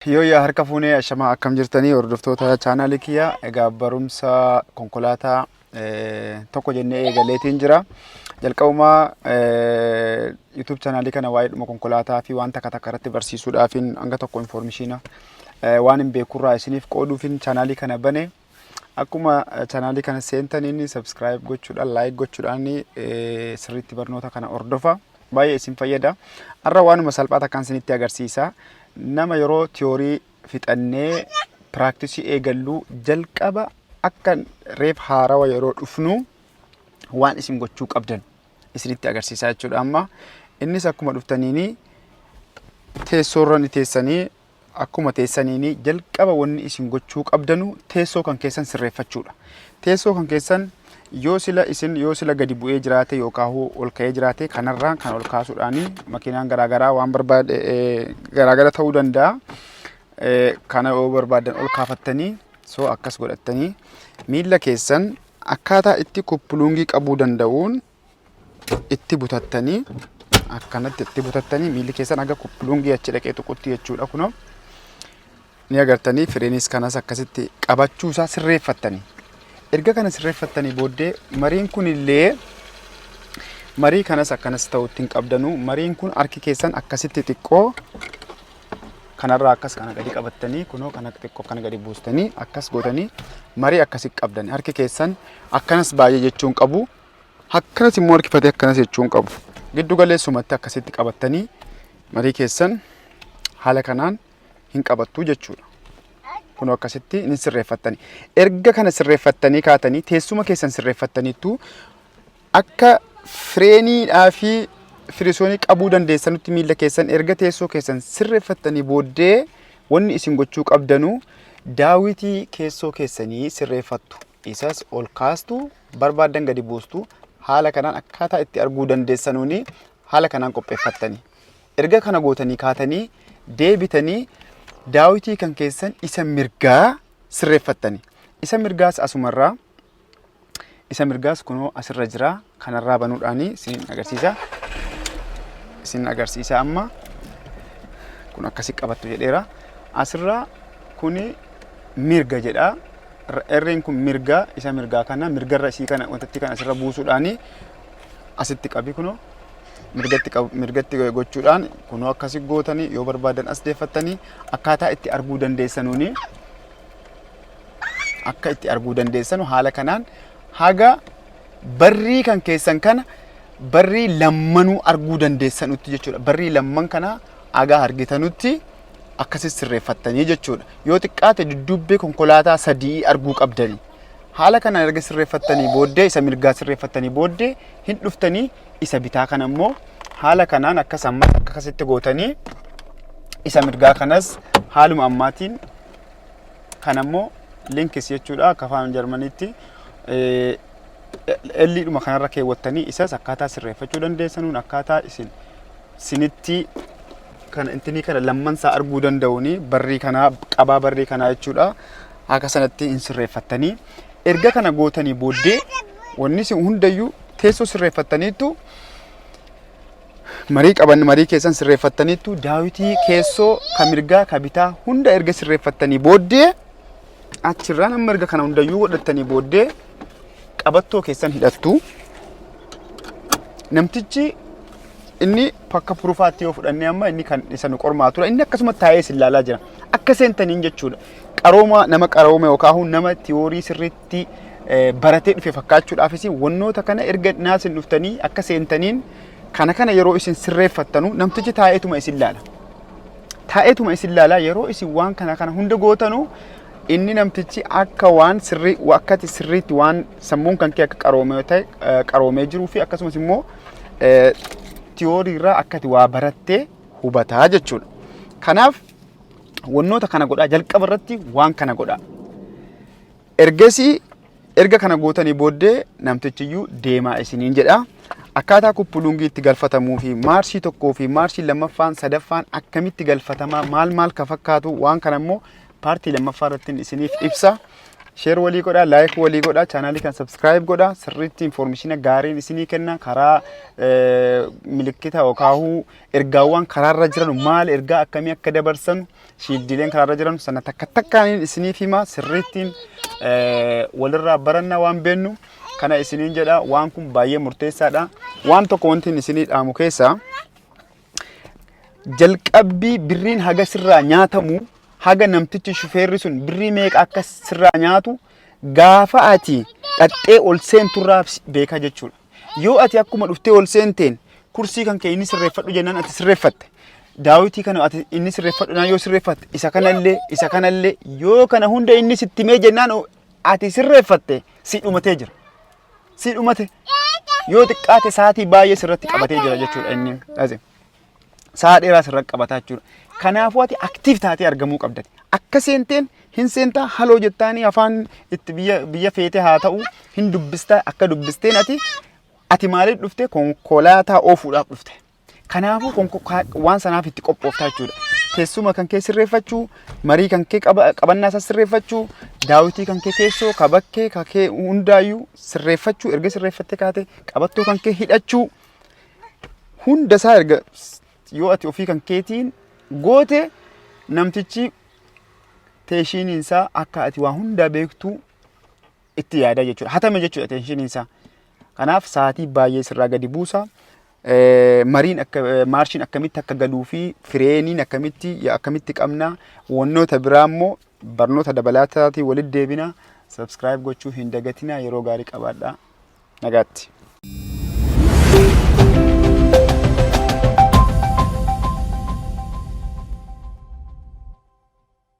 Yoo yaa harka fuunee ashamaa akkam jirtanii hordoftoota chaanaalii kiyyaa egaa barumsa konkolaataa tokko jennee eegaleetiin jira. Jalqabumaa YouTube chaanaalii kana waa'ee dhuma konkolaataa fi waan takka takka irratti barsiisuudhaafin hanga tokko informationa waan hin beekurraa isiniif qooduufin chaanaalii kana bane. Akkuma chaanaalii kana seentaniin subscribe gochuudhaan like gochuudhaan sirriitti barnoota kana hordofa. Baay'ee isin fayyada. Har'a waanuma salphaa takkaan isinitti agarsiisa. Nama yeroo tiyoorii fixannee practice eegallu jalqaba akka reef haarawa yeroo dhufnu waan isin gochuu qabdan isinitti agarsiisaa jechuudha. Amma innis akkuma dhuftaniini teessoorra teessanii akkuma teessaniini jalqaba wanni isin gochuu qabdanu teessoo kan keessan sirreeffachuudha. Teessoo kan keessan yoo sila gadi bu'ee jiraate yookaan ol ka'ee jiraate kanarraan kan ol kaasuudhaani makiinaan garaagaraa waan barbaade garaagara ta'uu danda'a. Kana yoo barbaadan ol kaafattanii soo akkas godhattanii miila keessan akkaataa itti kuppuluungii qabuu danda'uun itti butattanii akkanatti itti butattanii miilli keessan aga kuppuluungii achi dhaqee tuqutti jechuudha. Kunoo ni agartanii fireenis kanas akkasitti qabachuusaa sirreeffattanii. Erga kana sirreeffattanii booddee mariin kun illee marii kanas akkanas ta'utti hin qabdanu. Mariin kun harki keessan akkasitti xiqqoo kanarraa akkas kana gadi qabattanii kunoo kana xiqqoo kana gadi buustanii akkas godhanii marii akkasitti qabdanii harki keessan akkanas baay'ee jechuun qabu. Akkanas immoo harkifatee akkanas jechuun qabu. Giddu galeessumatti akkasitti qabattanii marii keessan haala kanaan hin qabattu jechuudha. Kunoo akkasitti ni sirreeffattanii. Erga kana sirreeffattanii kaatanii teessuma keessan sirreeffattaniitu akka fireeniidhaa fi firisoonii qabuu dandeessanutti miila keessan erga teessoo keessan sirreeffattanii booddee wanni isin gochuu qabdanu daawitii keessoo keessanii sirreeffattu. Isas ol kaastu barbaadan gadi buustu haala kanaan akkaataa itti arguu dandeessanuuni haala kanaan qopheeffattanii. Erga kana gootanii kaatanii deebitanii daawitii kan keessan isa mirgaa sirreeffattanii. Isa mirgaas asumarraa isa mirgaas kunoo asirra jira. Kanarraa banuudhaani isin agarsiisa amma kun akkasi qabattu jedheera. Asirraa kuni mirga jedha. Irreen kun mirga isa mirgaa kana mirgarra isii kana wantatti kan asirra buusuudhaani asitti qabi kunoo mirgatti gochuudhaan kunoo akkasi gootanii yoo barbaadan as deeffattanii akkaataa itti arguu dandeessanuuni akka itti arguu dandeessanu haala kanaan haga barrii kan keessan kana barrii lammanuu arguu dandeessanutti jechuudha. Barrii lamman kana haga argitanutti akkasi sirreeffattanii jechuudha. Yoo xiqqaate duddubbee konkolaataa 3 arguu qabdanii. Haala kanaan erga sirreeffattanii booddee isa mirgaa sirreeffattanii booddee hin dhuftanii isa bitaa kana immoo haala kanaan akkas ammas akkasitti gootanii isa mirgaa kanas haaluma ammaatiin kana immoo linkis jechuudha. Akka afaan Jarmaniitti elliidhuma kanarra keewwattanii isas akkaataa sirreeffachuu dandeessanuun akkaataa isinitti kana intinii kana lammansaa arguu danda'uuni barrii kanaa qabaa barrii kanaa jechuudha. Akka sanatti hin sirreeffattanii erga kana gootanii booddee wanni isin hundayyuu teessoo sirreeffattaniitu marii qaban marii keessan sirreeffattaniitu daawitii keessoo ka mirgaa ka bitaa hunda erga sirreeffattanii booddee achirraan amma erga kana hundayyuu godhattanii booddee qabattoo keessan hidhattu. Namtichi inni bakka purufaatti yoo fudhannee amma inni kan isa nu qormaatudha. Inni akkasuma taa'ee isin ilaalaa jira. Akka seentaniin jechuudha. Qarooma nama qaroome yookaan nama tiyoorii sirriitti baratee dhufe fakkaachuudhaafis wannoota kana erga naasin dhuftanii akka seentaniin kana yeroo isin sirreeffattanu namtichi taa'eetuma isin ilaala. Taa'eetuma isin ilaala yeroo isin waan kana hunda gootanu inni namtichi akka waan sirrii akkati sirriitti waan sammuun kan kee akka qaroomee ta'e qaroomee jiruu fi akkasumas immoo tiyoorii irraa akkati waa barattee hubataa jechuudha. Kanaaf wannoota kana godhaa jalqaba irratti waan kana godhaa. Erga kana gootanii booddee namtichiyyuu deemaa isiniin jedha. Akkaataa kuppuluungii itti galfatamuu fi maarshii tokkoo fi maarshii lammaffaan sadaffaan akkamitti galfatamaa maal ka fakkaatu waan kana immoo paartii lammaffaa irratti isiniif ibsa. share walii godha, like walii godha, channel kan subscribe godha. Sirriitti information gaariin isinii kenna karaa milikkita yookaan ergaawwan karaarra jiran maal ergaa akkamii akka dabarsan shiildileen karaarra jiran sana takka takkaan isiniif hima. Sirriittiin walirraa baranna waan beennu kana isiniin jedha. Waan kun baay'ee murteessaadha. Waan tokko wanti isinii dhaamu keessa jalqabbii birriin haga sirraa nyaatamu haga namtichi shufeerri sun birrii meeqa akka sirraa nyaatu gaafa ati dhaxxee ol seenturraa beeka jechuudha. Yoo ati akkuma dhuftee ol seenteen kursii kan kee inni sirreeffadhu jennaan ati sirreeffatte. Daawitii kana ati inni sirreeffadhu naan yoo sirreeffatte isa kanallee yoo kana hunda inni sitti mee jennaan ati sirreeffatte si dhumatee jira. Si dhumate yoo xiqqaate saatii baay'ee sirratti qabatee jira jechuudha inni. Sa'a dheeraa sirratti qabataa jechuudha. Kanaafuu ati aktiif taatee argamuu qabda. Akka seenteen hin seentaa haloo jettaanii afaan itti biyya feete haa ta'u hin dubbistaa akka dubbisteen ati maaliif dhufte konkolaataa oofuudhaaf dhufte. Kanaafuu waan sanaaf itti qophooftaa jechuudha. Teessuma kan kee sirreeffachuu, marii kan kee qabannaa isaa sirreeffachuu, daawitii kan kee keessoo kabakkee kakee hundaayyuu sirreeffachuu, erga sirreeffattee kaate qabattoo kan kee hidhachuu hunda isaa erga yoo ati ofii kan keetiin goote namtichi teeshiniin isaa akka ati waa hundaa beektu itti yaada jechuudha. Hatame jechuudha teeshiniin isaa. Kanaaf sa'aatii baay'ee sirraa gadi buusa. Mariin maarshiin akkamitti akka galuu fi fireeniin akkamitti qabna wannoota biraa immoo barnoota dabalataatii walitti deebina. Subscribe gochuu hin dagatina. Yeroo gaarii qabaadhaa. Nagaatti.